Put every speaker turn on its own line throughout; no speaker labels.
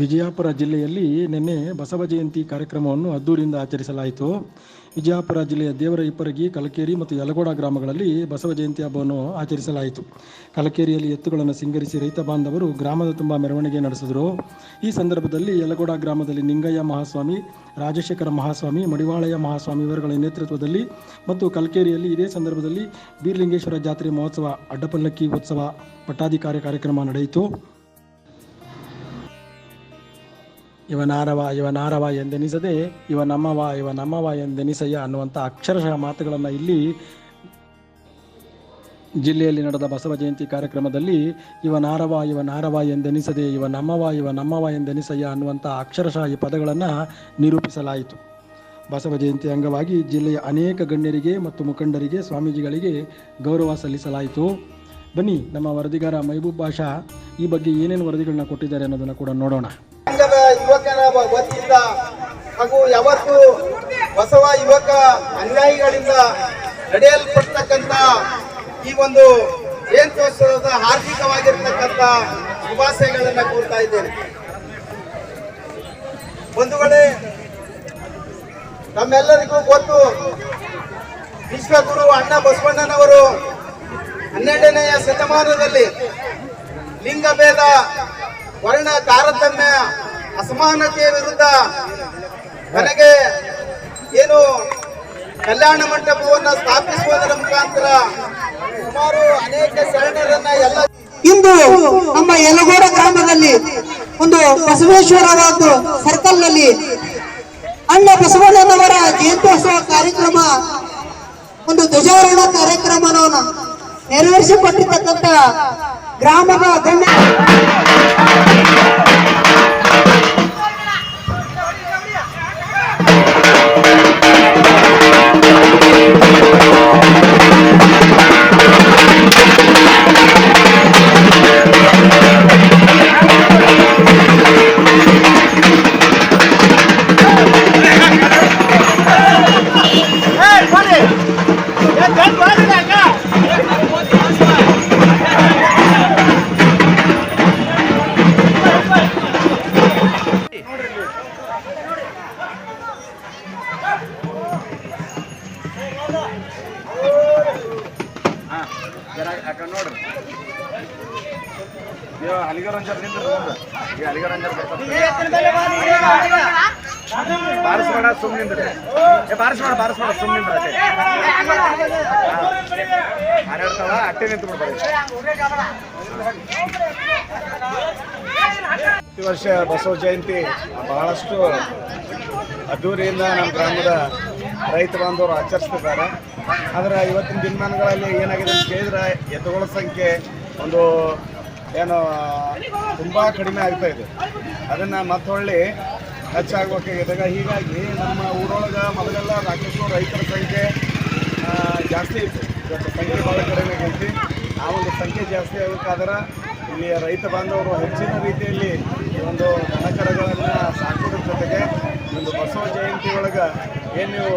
ವಿಜಯಪುರ ಜಿಲ್ಲೆಯಲ್ಲಿ ನಿನ್ನೆ ಬಸವ ಜಯಂತಿ ಕಾರ್ಯಕ್ರಮವನ್ನು ಅದ್ದೂರಿಯಿಂದ ಆಚರಿಸಲಾಯಿತು. ವಿಜಯಪುರ ಜಿಲ್ಲೆಯ ದೇವರ ಇಪ್ಪರಗಿ, ಕಲಕೇರಿ ಮತ್ತು ಯಲಗೋಡ ಗ್ರಾಮಗಳಲ್ಲಿ ಬಸವ ಜಯಂತಿ ಹಬ್ಬವನ್ನು ಆಚರಿಸಲಾಯಿತು. ಕಲಕೇರಿಯಲ್ಲಿ ಎತ್ತುಗಳನ್ನು ಸಿಂಗರಿಸಿ ರೈತ ಬಾಂಧವರು ಗ್ರಾಮದ ತುಂಬ ಮೆರವಣಿಗೆ ನಡೆಸಿದರು. ಈ ಸಂದರ್ಭದಲ್ಲಿ ಯಲಗೋಡ ಗ್ರಾಮದಲ್ಲಿ ನಿಂಗಯ್ಯ ಮಹಾಸ್ವಾಮಿ, ರಾಜಶೇಖರ ಮಹಾಸ್ವಾಮಿ, ಮಡಿವಾಳಯ್ಯ ಮಹಾಸ್ವಾಮಿ ಇವರುಗಳ ನೇತೃತ್ವದಲ್ಲಿ ಮತ್ತು ಕಲಕೇರಿಯಲ್ಲಿ ಇದೇ ಸಂದರ್ಭದಲ್ಲಿ ಬೀರಲಿಂಗೇಶ್ವರ ಜಾತ್ರೆ ಮಹೋತ್ಸವ, ಅಡ್ಡಪಲ್ಲಕ್ಕಿ ಉತ್ಸವ, ಪಟ್ಟಾಧಿಕಾರಿ ಕಾರ್ಯಕ್ರಮ ನಡೆಯಿತು. ಇವನಾರವ ಎಂದೆನಿಸದೆ ಇವನಮ್ಮವ ಎಂದೆನಿಸಯ್ಯ ಅನ್ನುವಂಥ ಅಕ್ಷರಶಃ ಮಾತುಗಳನ್ನು ಇಲ್ಲಿ ಜಿಲ್ಲೆಯಲ್ಲಿ ನಡೆದ ಬಸವ ಜಯಂತಿ ಕಾರ್ಯಕ್ರಮದಲ್ಲಿ ಇವನಾರವ ಎಂದೆನಿಸದೆ ಇವನಮ್ಮವ ಎಂದೆನಿಸಯ್ಯ ಅನ್ನುವಂಥ ಅಕ್ಷರಶಃ ಈ ಪದಗಳನ್ನು ನಿರೂಪಿಸಲಾಯಿತು. ಬಸವ ಜಯಂತಿ ಅಂಗವಾಗಿ ಜಿಲ್ಲೆಯ ಅನೇಕ ಗಣ್ಯರಿಗೆ ಮತ್ತು ಮುಖಂಡರಿಗೆ, ಸ್ವಾಮೀಜಿಗಳಿಗೆ ಗೌರವ ಸಲ್ಲಿಸಲಾಯಿತು. ಬನ್ನಿ, ನಮ್ಮ ವರದಿಗಾರ ಮೈಬೂಬ್ ಬಾಷಾ ಈ ಬಗ್ಗೆ ಏನೇನು ವರದಿಗಳನ್ನ ಕೊಟ್ಟಿದ್ದಾರೆ ಅನ್ನೋದನ್ನು ಕೂಡ ನೋಡೋಣ.
ಯುವಕರ ವತಿಯಿಂದ ಹಾಗೂ ಯಾವತ್ತು ಬಸವ ಯುವಕ ಅನುಯಾಯಿಗಳಿಂದ ನಡೆಯಲ್ಪಡ್ತಕ್ಕಂಥ ಈ ಒಂದು ಜಯಂತ್ಯೋತ್ಸವದ ಹಾರ್ದಿಕವಾಗಿರ್ತಕ್ಕಂಥ ಶುಭಾಶಯಗಳನ್ನು ಕೋರ್ತಾ ಇದ್ದೇನೆ. ಬಂಧುಗಳೇ, ನಮ್ಮೆಲ್ಲರಿಗೂ ಗೊತ್ತು, ವಿಶ್ವಗುರು ಅಣ್ಣ ಬಸವಣ್ಣನವರು 12ನೆಯ ಶತಮಾನದಲ್ಲಿ ಲಿಂಗಭೇದ, ವರ್ಣ ತಾರತಮ್ಯ, ಅಸಮಾನತೆಯ ವಿರುದ್ಧ ನನಗೆ ಏನು ಕಲ್ಯಾಣ ಮಂಟಪವನ್ನು ಸ್ಥಾಪಿಸುವುದರ ಮುಖಾಂತರ ಸುಮಾರು ಅನೇಕ ಶರಣರನ್ನ ಎಲ್ಲ
ಇಂದು ನಮ್ಮ ಯಲಗೋಡ ಗ್ರಾಮದಲ್ಲಿ ಒಂದು ಬಸವೇಶ್ವರ ಸರ್ಕಲ್ ನಲ್ಲಿ ಅಣ್ಣ ಬಸವಣ್ಣನವರ ಜಯಂತ್ಯೋತ್ಸವ ಕಾರ್ಯಕ್ರಮ, ಒಂದು ಧ್ವಜಾರೋಹಣ ಕಾರ್ಯಕ್ರಮವನ್ನು ನೆರವೇರಿಸಿಕೊಟ್ಟಿರ್ತಕ್ಕಂಥ ಗ್ರಾಮದ ಗಣ್ಯ
ಪ್ರತಿ ವರ್ಷ ಬಸವ ಜಯಂತಿ ಬಹಳಷ್ಟು ಅದ್ದೂರಿಯಿಂದ ನಮ್ಮ ಗ್ರಾಮದ ರೈತ ಬಾಂಧವರು ಆಚರಿಸ್ತಿದ್ದಾರೆ. ಆದರೆ ಇವತ್ತಿನ ದಿನಮಾನಗಳಲ್ಲಿ ಏನಾಗಿದೆ ಅಂತ ಕೇಳಿದ್ರೆ ಎತ್ತುಗಳ ಸಂಖ್ಯೆ ಒಂದು ತುಂಬ ಕಡಿಮೆ ಆಗ್ತಾ ಇದೆ. ಅದನ್ನು ಮತ್ತೊಳ್ಳಿ ಹೆಚ್ಚಾಗಬೇಕಾಗಿದೆ. ಹೀಗಾಗಿ ನಮ್ಮ ಊರೊಳಗೆ ಮೊದಲೆಲ್ಲ ಸಾಕಷ್ಟು ರೈತರ ಸಂಖ್ಯೆ ಜಾಸ್ತಿ ಇತ್ತು. ಇವತ್ತು ಸಂಖ್ಯೆ ಭಾಳ ಕಡಿಮೆ ಆಗೈತಿ. ಆ ಒಂದು ಸಂಖ್ಯೆ ಜಾಸ್ತಿ ಆಗಬೇಕಾದ್ರೆ ಇಲ್ಲಿ ರೈತ ಬಾಂಧವರು ಹೆಚ್ಚಿನ ರೀತಿಯಲ್ಲಿ ಈ ಒಂದು ದನಕರಗಳನ್ನು ಸಾಕೋದ್ರ ಜೊತೆಗೆ ಒಂದು ಬಸವ ಜಯಂತಿ ಒಳಗೆ ಏನು ನೀವು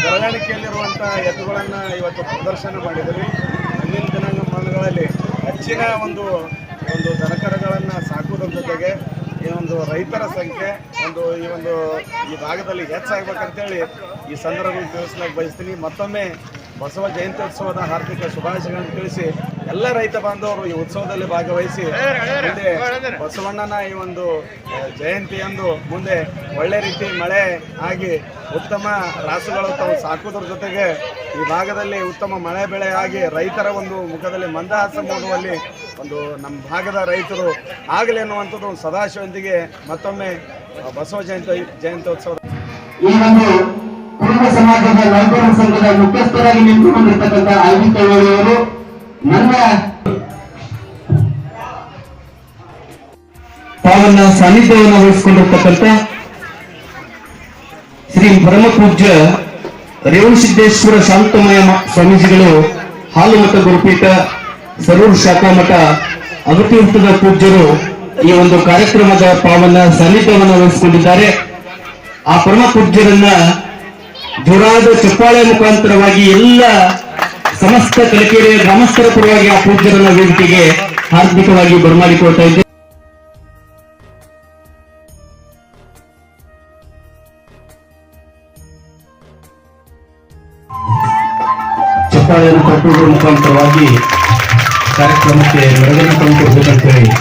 ಬೆಳವಣಿಗೆಯಲ್ಲಿರುವಂಥ ಎತ್ತುಗಳನ್ನು ಇವತ್ತು ಪ್ರದರ್ಶನ ಮಾಡಿದ್ದೀವಿ. ಮುಂದಿನ ದಿನಮಾನಗಳಲ್ಲಿ ಹೆಚ್ಚಿನ ಒಂದು ದನಕರಗಳನ್ನು ಸಾಕೋದ್ರ ಜೊತೆಗೆ ಈ ಒಂದು ರೈತರ ಸಂಖ್ಯೆ ಈ ಭಾಗದಲ್ಲಿ ಹೆಚ್ಚಾಗಬೇಕಂತೇಳಿ ಈ ಸಂದರ್ಭದಲ್ಲಿ ತಿಳಿಸ್ಲಿಕ್ಕೆ ಬಯಸ್ತೀನಿ. ಮತ್ತೊಮ್ಮೆ ಬಸವ ಜಯಂತ್ಯೋತ್ಸವದ ಹಾರ್ದಿಕ ಶುಭಾಶಯಗಳನ್ನು ತಿಳಿಸಿ ಎಲ್ಲ ರೈತ ಬಾಂಧವರು ಈ ಉತ್ಸವದಲ್ಲಿ ಭಾಗವಹಿಸಿ ಮುಂದೆ ಬಸವಣ್ಣನ ಈ ಒಂದು ಜಯಂತಿಯಂದು ಮುಂದೆ ಒಳ್ಳೆ ರೀತಿ ಮಳೆ ಆಗಿ ಉತ್ತಮ ರಾಸುಗಳು ತಾವು ಸಾಕುವುದರ ಜೊತೆಗೆ ಈ ಭಾಗದಲ್ಲಿ ಉತ್ತಮ ಮಳೆ ಬೆಳೆ ಆಗಿ ರೈತರ ಒಂದು ಮುಖದಲ್ಲಿ ಮಂದಹಾಸ ಮೂಡುವಲ್ಲಿ ಒಂದು ನಮ್ಮ ಭಾಗದ ರೈತರು ಆಗಲಿ ಅನ್ನುವಂಥದ್ದು ಒಂದು ಸದಾಶಯದೊಂದಿಗೆ ಮತ್ತೊಮ್ಮೆ ಬಸವ ಜಯಂತ್ಯೋತ್ಸವ
ಈ ಒಂದು ಕುರುಬ ಸಮಾಜದ ನೌಕರರ ಸಂಘದ ಮುಖ್ಯಸ್ಥರಾಗಿ ನಿಂತುಕೊಂಡಿರ್ತಕ್ಕಂಥ ಅವರು ನನ್ನ ಪಾವನ ಸಾನ್ನಿಧ್ಯವನ್ನು ವಹಿಸಿಕೊಂಡಿರ್ತಕ್ಕಂಥ ಶ್ರೀ ಪರಮ ಪೂಜ್ಯ ರೇವಣಸಿದ್ದೇಶ್ವರ ಶಾಂತಮಯ ಸ್ವಾಮೀಜಿಗಳು, ಹಾಲುಮಠ ಗುರುಪೀಠ, ಸರೂರು ಶಾಖಾ ಮಠ, ಅಗತಿ ಹುಟ್ಟದ ಪೂಜ್ಯರು ಈ ಒಂದು ಕಾರ್ಯಕ್ರಮದ ಪಾವನ ಸಾನ್ನಿಧ್ಯವನ್ನು ವಹಿಸಿಕೊಂಡಿದ್ದಾರೆ. ಆ ಪರಮ ಪೂಜ್ಯರನ್ನ ಜೋರಾದ ಚಪ್ಪಾಳೆ ಮುಖಾಂತರವಾಗಿ ಎಲ್ಲ ಸಮಸ್ತ ಕಲಕೇರಿಯ ಗ್ರಾಮಸ್ಥರ ಪರವಾಗಿ ಆ ಪೂಜ್ಯರನ್ನ ವೇದಿಕೆಗೆ ಹಾರ್ದಿಕವಾಗಿ ಬರಮಾಡಿಕೊಳ್ತಾ ಇದ್ದೇವೆ. ಚಪ್ಪಾಳೆಯನ್ನು ತಟ್ಟುವುದರ ಮುಖಾಂತರವಾಗಿ ಕಾರ್ಯಕ್ರಮಕ್ಕೆ ಮೆರಗನ್ನು ತಂದುಕೊಡ್ಬೇಕಂತ ಹೇಳಿ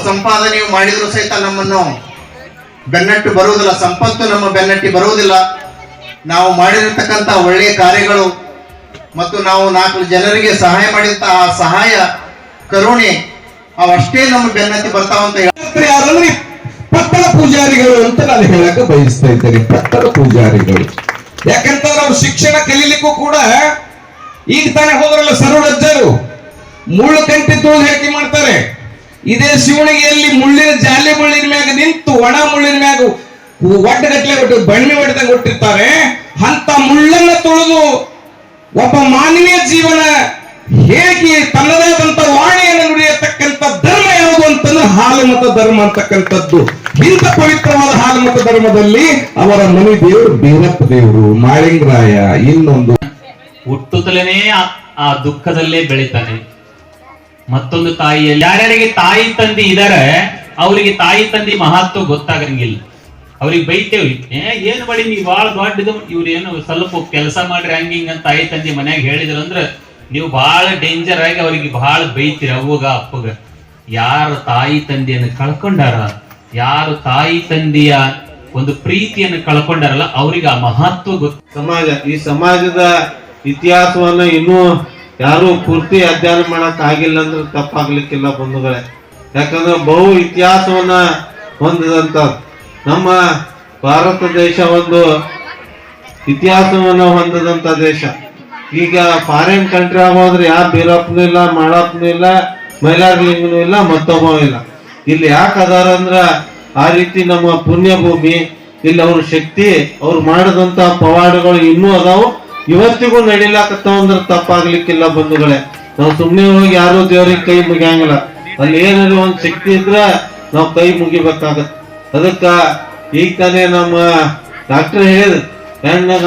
ಸಂಪಾದನೆಯು ಮಾಡಿದ್ರು ಸಹಿತ ನಮ್ಮನ್ನು ಬೆನ್ನಟ್ಟಿ ಬರುವುದಿಲ್ಲ, ಸಂಪತ್ತು ನಮ್ಮ ಬೆನ್ನಟ್ಟಿ ಬರುವುದಿಲ್ಲ. ನಾವು ಮಾಡಿರತಕ್ಕಂತ ಒಳ್ಳೆಯ ಕಾರ್ಯಗಳು ಮತ್ತು ನಾವು 4 ಜನರಿಗೆ ಸಹಾಯ ಮಾಡಿದಂತಹ ಆ ಸಹಾಯ ಕರುಣೆ ಅವಷ್ಟೇ ನಮ್ಮ ಬೆನ್ನತ್ತಿ ಬರ್ತಾವಂತ
ಯಾರಂದ್ರೆ ಪಟ್ಟಣ ಪೂಜಾರಿಗಳು ಅಂತ ನಾನು ಹೇಳಕ್ಕೆ ಬಯಸ್ತಾ ಇದ್ದೇನೆ. ಪಟ್ಟಣ ಪೂಜಾರಿಗಳು ಯಾಕಂತಂದ್ರೆ ಅವ್ರು ಶಿಕ್ಷಣ ಕಲೀಲಿಕ್ಕೂ ಕೂಡ ಈಗ ತಾನೇ ಹೋದ್ರಲ್ಲ ಸರೋಡಜ್ಜರು ಮುಳ್ಳು ಕಂಟಿ ತುಳಿದು ಹೇಳಿಕೆ ಮಾಡ್ತಾರೆ. ಇದೇ ಶಿವಣಿಗೆಯಲ್ಲಿ ಮುಳ್ಳಿನ ಜಾಲಿ ಮುಳ್ಳಿನ ಮ್ಯಾಗ ನಿಂತು ಒಣ ಮುಳ್ಳಿನ ಮ್ಯಾಗ ಒಡ್ಡಗಟ್ಲೆ ಒಟ್ಟು ಬಣ್ಣಿ ಹೊಡೆದಂಗೆ ಕೊಟ್ಟಿರ್ತಾರೆ. ಅಂತ ಮುಳ್ಳನ್ನ ತುಳಿದು ಒಬ್ಬ ಮಾನವೀಯ ಜೀವನ ಹೇಳಿಕೆ ತನ್ನದಾದಂತ ವಾಣಿಯನ್ನು ನುಡಿಯತಕ್ಕಂಥ ಧರ್ಮ ಯಾವುದು ಅಂತಂದ್ರೆ ಹಾಲುಮತ ಧರ್ಮ ಅಂತಕ್ಕಂಥದ್ದು. ಇಂಥ ಪವಿತ್ರವಾದ ಹಾಲುಮತ ಧರ್ಮದಲ್ಲಿ ಅವರ ಮನೆ ದೇವರು ಬೀರಪ್ಪ ದೇವರು, ಮಾಳಿಂಗರಾಯ, ಇನ್ನೊಂದು
ಹುಟ್ಟುತ್ತಲೇ ಆ ದುಃಖದಲ್ಲೇ ಬೆಳಿತಾನೆ. ಮತ್ತೊಂದು ತಾಯಿಯಲ್ಲಿ ಯಾರ್ಯಾರಿಗೆ ತಾಯಿ ತಂದಿ ಇದಾರೆ ಅವರಿಗೆ ತಾಯಿ ತಂದಿ ಮಹತ್ವ ಗೊತ್ತಾಗಂಗಿಲ್ಲ. ಅವ್ರಿಗೆ ಬೈತೇವಿ, ಏನ್ ಮಾಡಿ ನೀವು ಬಾಳ ದೊಡ್ಡದು, ಇವ್ರು ಏನು ಸ್ವಲ್ಪ ಕೆಲಸ ಮಾಡ್ರಿ ಹಂಗಿಂಗ್ ಅಂತ ತಾಯಿ ತಂದಿ ಮನ್ಯಾಗ ಹೇಳಿದ್ರು ಅಂದ್ರೆ ನೀವು ಬಹಳ ಡೇಂಜರ್ ಆಗಿ ಅವ್ರಿಗೆ ಬಹಳ ಬೈತೀರಿ ಅವ್ವಗ ಅಪ್ಪಗ. ಯಾರು ತಾಯಿ ತಂದೆಯನ್ನು ಕಳ್ಕೊಂಡಾರ, ಯಾರು ತಾಯಿ ತಂದೆಯ ಒಂದು ಪ್ರೀತಿಯನ್ನು ಕಳ್ಕೊಂಡಾರಲ್ಲ ಅವ್ರಿಗೆ ಆ ಮಹತ್ವ ಗೊತ್ತು.
ಈ ಸಮಾಜದ ಇತಿಹಾಸವನ್ನ ಇನ್ನೂ ಯಾರು ಪೂರ್ತಿ ಅಧ್ಯಯನ ಮಾಡಕ್ ಆಗಿಲ್ಲ ಅಂದ್ರೆ ತಪ್ಪಾಗ್ಲಿಕ್ಕಿಲ್ಲ ಬಂಧುಗಳೇ. ಯಾಕಂದ್ರೆ ಬಹು ಇತಿಹಾಸವನ್ನ ಹೊಂದಿದಂತ ನಮ್ಮ ಭಾರತ ದೇಶ ಒಂದು ಇತಿಹಾಸವನ್ನ ಹೊಂದಿದಂತ ದೇಶ. ಈಗ ಫಾರಿನ್ ಕಂಟ್ರಿ ಆಗೋದ್ರೆ ಯಾರು ಬೀರಪ್ಪನೂ ಇಲ್ಲ, ಮಾಡಪ್ಪನೂ ಇಲ್ಲ, ಮೈಲಾರಲಿಂಗನೂ ಇಲ್ಲ, ಮತ್ತೊಬ್ಬ ಇಲ್ಲ. ಇಲ್ಲಿ ಯಾಕೆ ಅದಾರ ಅಂದ್ರ ಆ ರೀತಿ ನಮ್ಮ ಪುಣ್ಯ ಭೂಮಿ, ಇಲ್ಲಿ ಅವ್ರ ಶಕ್ತಿ, ಅವ್ರು ಮಾಡಿದಂತ ಪವಾಡಗಳು ಇನ್ನೂ ಅದಾವು, ಇವತ್ತಿಗೂ ನಡಿಲಾಕತ್ತಾವ ಅಂದ್ರೆ ತಪ್ಪಾಗ್ಲಿಕ್ಕಿಲ್ಲ ಬಂಧುಗಳೇ. ನಾವು ಸುಮ್ಮನೆ ಹೋಗಿ ಯಾರು ದೇವ್ರಿಗೆ ಕೈ ಮುಗಿಯಂಗಿಲ್ಲ. ಅಲ್ಲಿ ಏನಾದ್ರು ಒಂದ್ ಶಕ್ತಿ ಇದ್ರ ನಾವು ಕೈ ಮುಗಿಬೇಕಾಗತ್ತೆ. ಅದಕ್ಕ ಈಗ ತಾನೇ ನಮ್ಮ ಡಾಕ್ಟರ್ ಹೇಳಿದ್ರು,